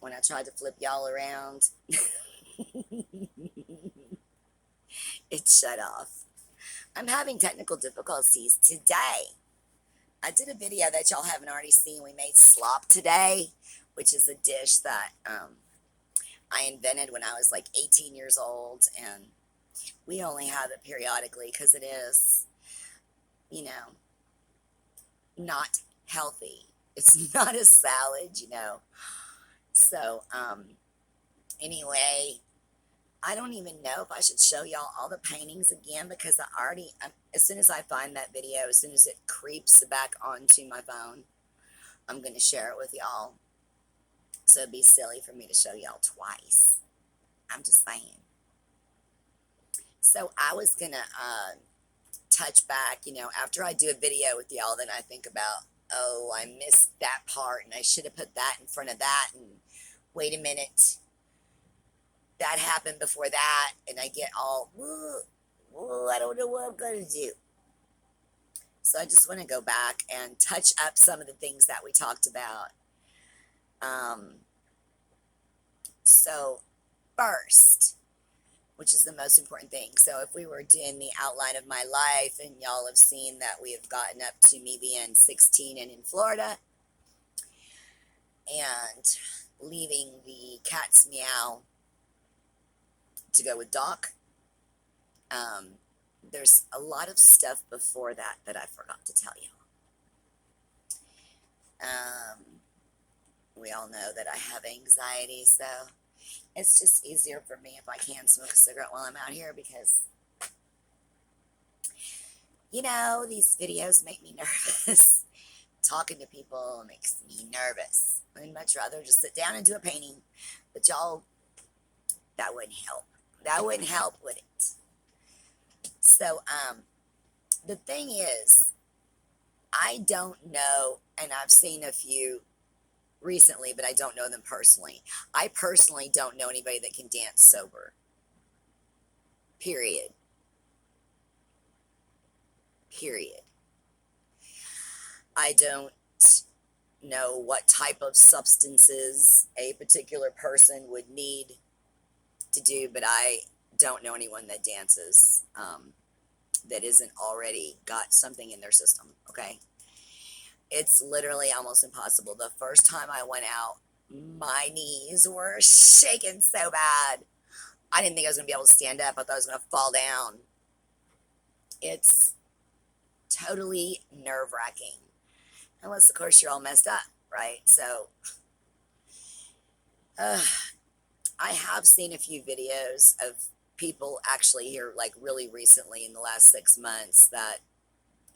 when I tried to flip y'all around, it shut off. I'm having technical difficulties today. I did a video that y'all haven't already seen. We made slop today, which is a dish that I invented when I was like 18 years old, and we only have it periodically because it is, you know, not healthy. It's not a salad. So, anyway, I don't even know if I should show y'all all the paintings again because as soon as I find that video, as soon as it creeps back onto my phone, I'm going to share it with y'all. So it'd be silly for me to show y'all twice. I'm just saying. So I was going to touch back, after I do a video with y'all, then I think about, oh, I missed that part and I should have put that in front of that. And wait a minute, that happened before that. And I get all, ooh, I don't know what I'm going to do. So I just want to go back and touch up some of the things that we talked about. So first, which is the most important thing. So if we were doing the outline of my life, and y'all have seen that we have gotten up to me being 16 and in Florida and leaving the cat's meow to go with Doc. There's a lot of stuff before that I forgot to tell you. We all know that I have anxiety, so it's just easier for me if I can smoke a cigarette while I'm out here because, these videos make me nervous. Talking to people makes me nervous. I'd much rather just sit down and do a painting. But y'all, that wouldn't help. That wouldn't help, would it? So, the thing is, I don't know, and I've seen a few recently, but I don't know them personally. I personally don't know anybody that can dance sober. Period. Period. I don't know what type of substances a particular person would need to do, but I don't know anyone that dances that isn't already got something in their system, okay? It's literally almost impossible. The first time I went out, my knees were shaking so bad. I didn't think I was going to be able to stand up. I thought I was going to fall down. It's totally nerve-wracking. Unless, of course, you're all messed up, right? So, I have seen a few videos of people actually here, like really recently in the last 6 months, that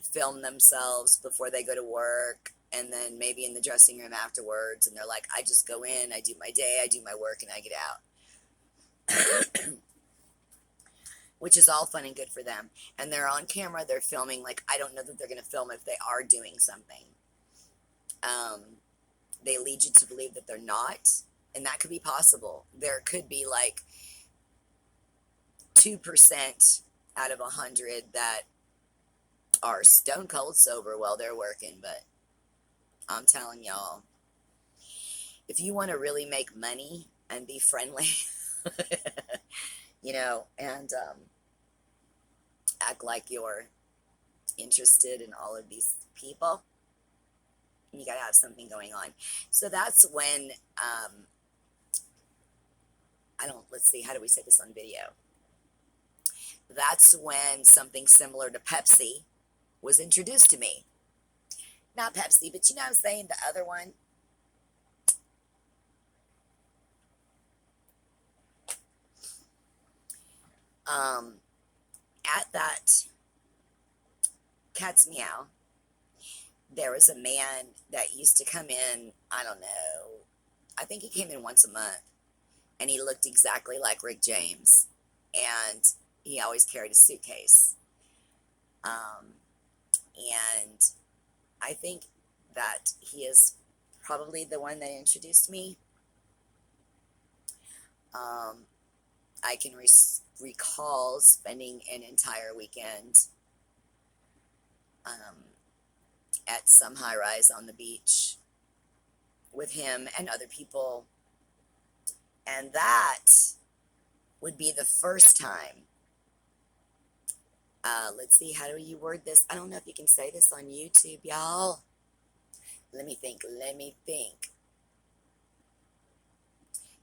film themselves before they go to work and then maybe in the dressing room afterwards. And they're like, I just go in, I do my day, I do my work, and I get out. Which is all fun and good for them. And they're on camera, they're filming. Like, I don't know that they're going to film if they are doing something. They lead you to believe that they're not, and that could be possible. There could be like 2% out of 100 that are stone cold sober while they're working. But I'm telling y'all, if you want to really make money and be friendly, and act like you're interested in all of these people, you got to have something going on. So that's when, let's see, how do we say this on video? That's when something similar to Pepsi was introduced to me. Not Pepsi, but you know what I'm saying, the other one. At that cat's meow, there was a man that used to come in, I don't know, I think he came in once a month, and he looked exactly like Rick James, and he always carried a suitcase. And I think that he is probably the one that introduced me. I can recall spending an entire weekend at some high rise on the beach with him and other people And that would be the first time. Let's see, how do you word this? I don't know if you can say this on YouTube, y'all. Let me think. Let me think.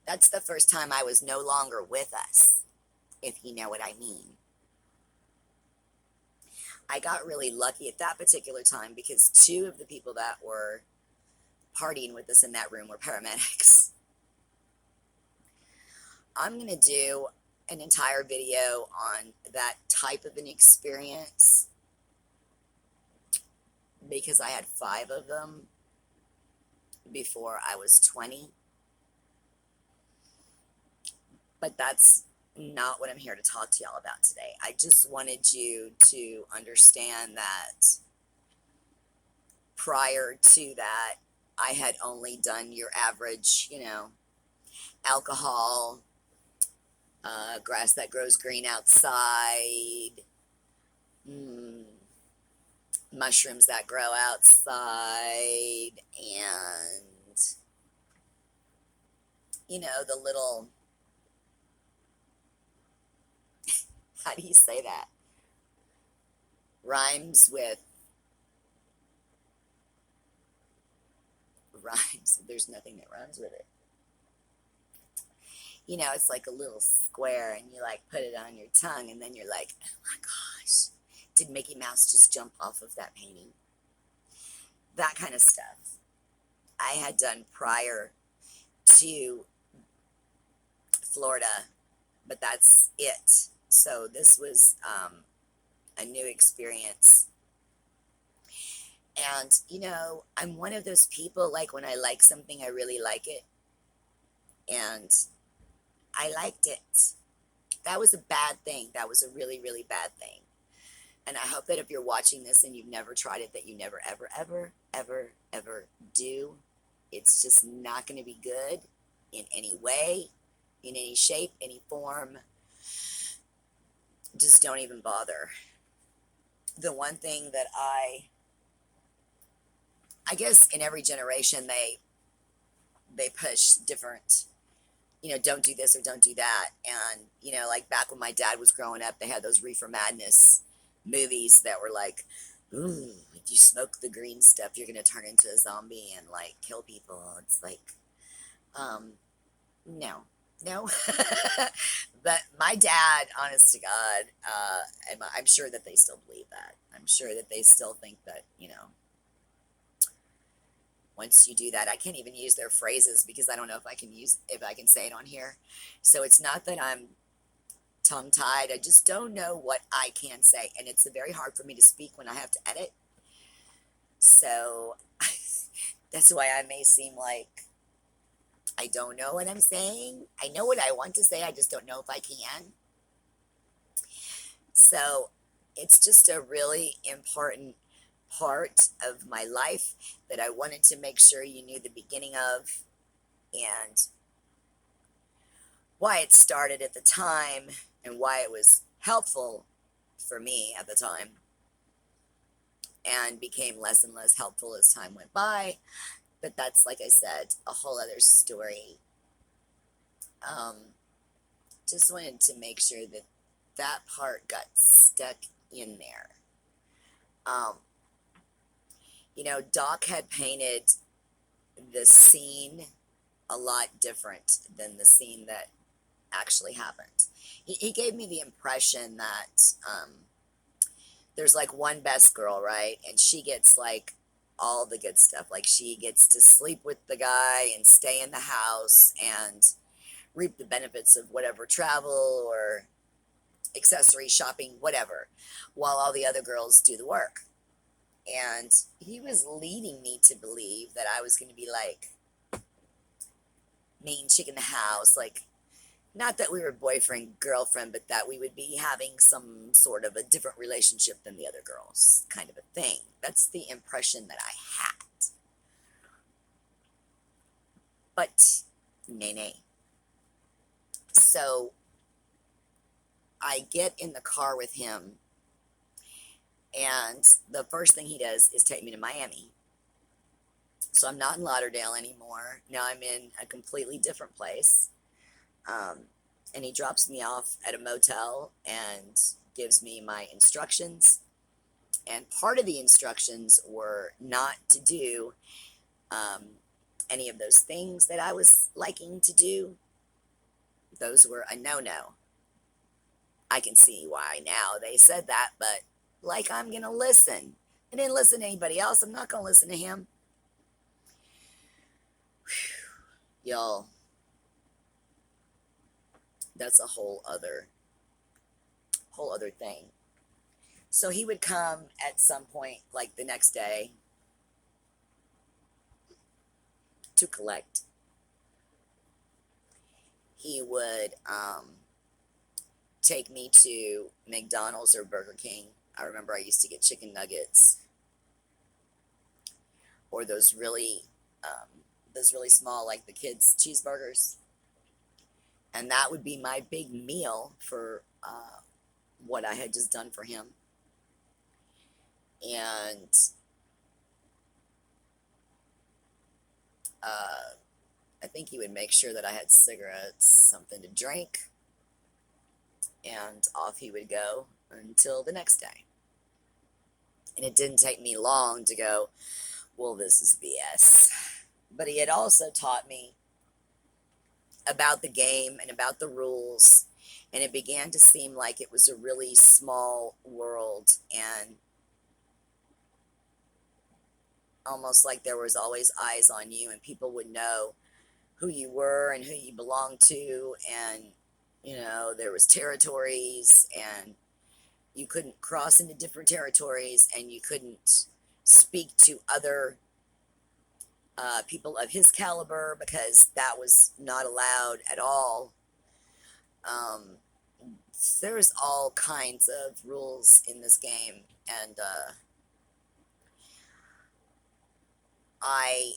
That's the first time I was no longer with us, if you know what I mean. I got really lucky at that particular time because two of the people that were partying with us in that room were paramedics. I'm going to do an entire video on that type of an experience because I had 5 of them before I was 20. But that's not what I'm here to talk to y'all about today. I just wanted you to understand that prior to that, I had only done your average, alcohol, grass that grows green outside, mushrooms that grow outside, and, the little, how do you say that? Rhymes with, there's nothing that rhymes with it. It's like a little square and you like put it on your tongue and then you're like, oh my gosh, did Mickey Mouse just jump off of that painting? That kind of stuff I had done prior to Florida, but that's it. So this was a new experience. And, I'm one of those people, like when I like something, I really like it. And I liked it. That was a bad thing. That was a really, really bad thing. And I hope that if you're watching this and you've never tried it, that you never, ever, ever, ever, ever do. It's just not going to be good in any way, in any shape, any form. Just don't even bother. The one thing that I guess in every generation, they push different, don't do this or don't do that. And, like back when my dad was growing up, they had those Reefer Madness movies that were like, ooh, if you smoke the green stuff, you're going to turn into a zombie and like kill people. It's like, no. But my dad, honest to God, I'm sure that they still believe that. I'm sure that they still think that, once you do that, I can't even use their phrases because I don't know if I can say it on here. So it's not that I'm tongue tied. I just don't know what I can say. And it's very hard for me to speak when I have to edit. So that's why I may seem like I don't know what I'm saying. I know what I want to say. I just don't know if I can. So it's just a really important part of my life that I wanted to make sure you knew the beginning of and why it started at the time and why it was helpful for me at the time and became less and less helpful as time went by. But that's, like I said, a whole other story. Just wanted to make sure that that part got stuck in there. Doc had painted the scene a lot different than the scene that actually happened. He gave me the impression that there's like one best girl, right? And she gets like all the good stuff. Like she gets to sleep with the guy and stay in the house and reap the benefits of whatever travel or accessory shopping, whatever, while all the other girls do the work. And he was leading me to believe that I was going to be like main chick in the house, like not that we were boyfriend, girlfriend, but that we would be having some sort of a different relationship than the other girls, kind of a thing. That's the impression that I had. But, nay. So, I get in the car with him, and the first thing he does is take me to Miami. So I'm not in Lauderdale anymore. Now I'm in a completely different place. Um, and he drops me off at a motel and gives me my instructions. And part of the instructions were not to do um, any of those things that I was liking to do. Those were a no no. I can see why now they said that, but like I'm going to listen. I didn't listen to anybody else. I'm not going to listen to him. Y'all, that's a whole other thing. So he would come at some point, like the next day, to collect. He would take me to McDonald's or Burger King. I remember I used to get chicken nuggets or those really small, like the kids' cheeseburgers, and that would be my big meal for what I had just done for him. And I think he would make sure that I had cigarettes, something to drink, and off he would go until the next day. And it didn't take me long to go, well, this is BS. But he had also taught me about the game and about the rules. And it began to seem like it was a really small world and almost like there was always eyes on you and people would know who you were and who you belonged to. And, you know, there was territories and you couldn't cross into different territories and you couldn't speak to other people of his caliber because that was not allowed at all. Um, there's all kinds of rules in this game, and I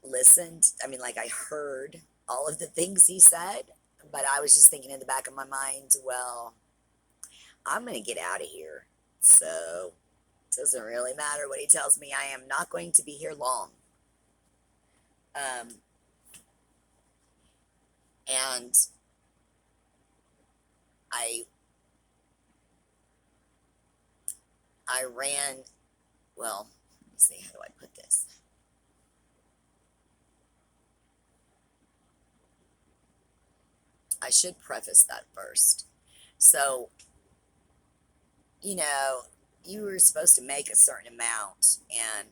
listened. I mean, like I heard all of the things he said, but I was just thinking in the back of my mind, well, I'm gonna get out of here, so it doesn't really matter what he tells me. I am not going to be here long. Um, and I I ran. Well, let me see. How do I put this? I should preface that first. So, you know, you were supposed to make a certain amount, and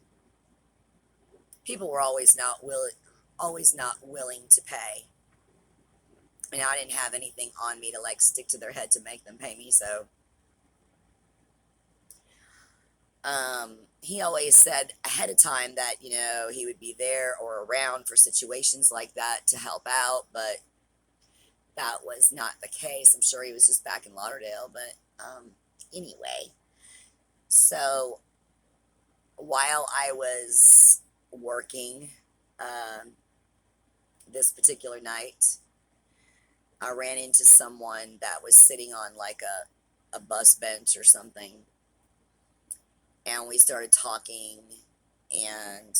people were always not willing to pay. And I didn't have anything on me to like stick to their head to make them pay me. So, he always said ahead of time that he would be there or around for situations like that to help out, but that was not the case. I'm sure he was just back in Lauderdale, but anyway. So while I was working um, this particular night, I ran into someone that was sitting on like a bus bench or something. And we started talking, and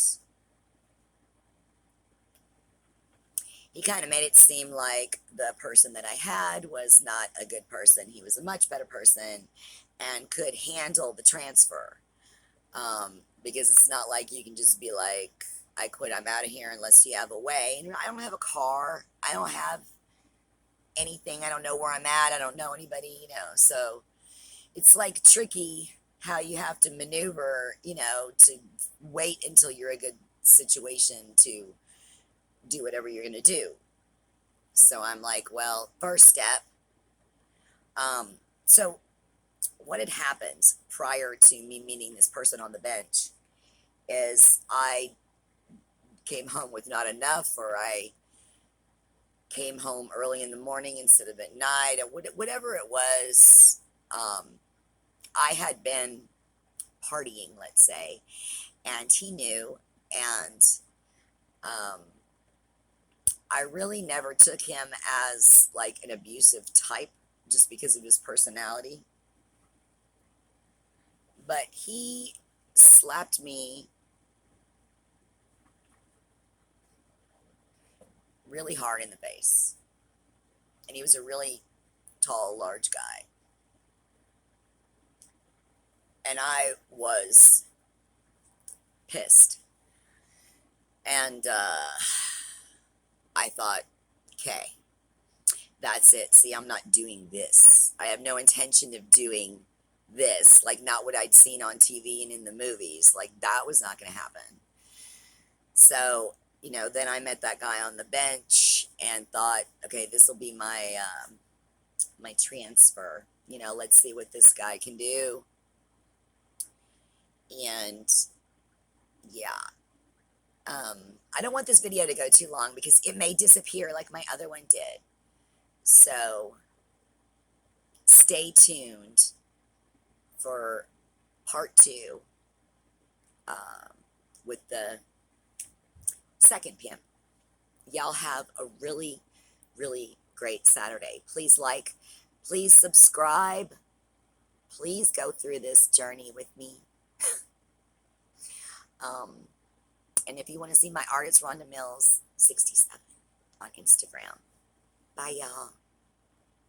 he kind of made it seem like the person that I had was not a good person. He was a much better person and could handle the transfer. Because it's not like you can just be like, I quit, I'm out of here unless you have a way. And I don't have a car. I don't have anything. I don't know where I'm at. I don't know anybody. So it's like tricky how you have to maneuver, to wait until you're in a good situation to do whatever you're going to do. So I'm like, well, first step. So what had happened prior to me meeting this person on the bench is I came home with not enough, or I came home early in the morning instead of at night, or whatever it was. I had been partying, let's say, and he knew, and um, I really never took him as like an abusive type just because of his personality. But he slapped me really hard in the face. and he was a really tall, large guy. And I was pissed. And I thought, okay, that's it. See, I'm not doing this. I have no intention of doing this. Like, not what I'd seen on TV and in the movies. Like, that was not going to happen. So, then I met that guy on the bench and thought, okay, this will be my transfer. Let's see what this guy can do. And yeah, I don't want this video to go too long because it may disappear like my other one did. So stay tuned for part 2 with the second pimp. Y'all have a really, really great Saturday. Please like, please subscribe. Please go through this journey with me. And if you want to see my art, it's Rhonda Mills 67 on Instagram. Bye, y'all.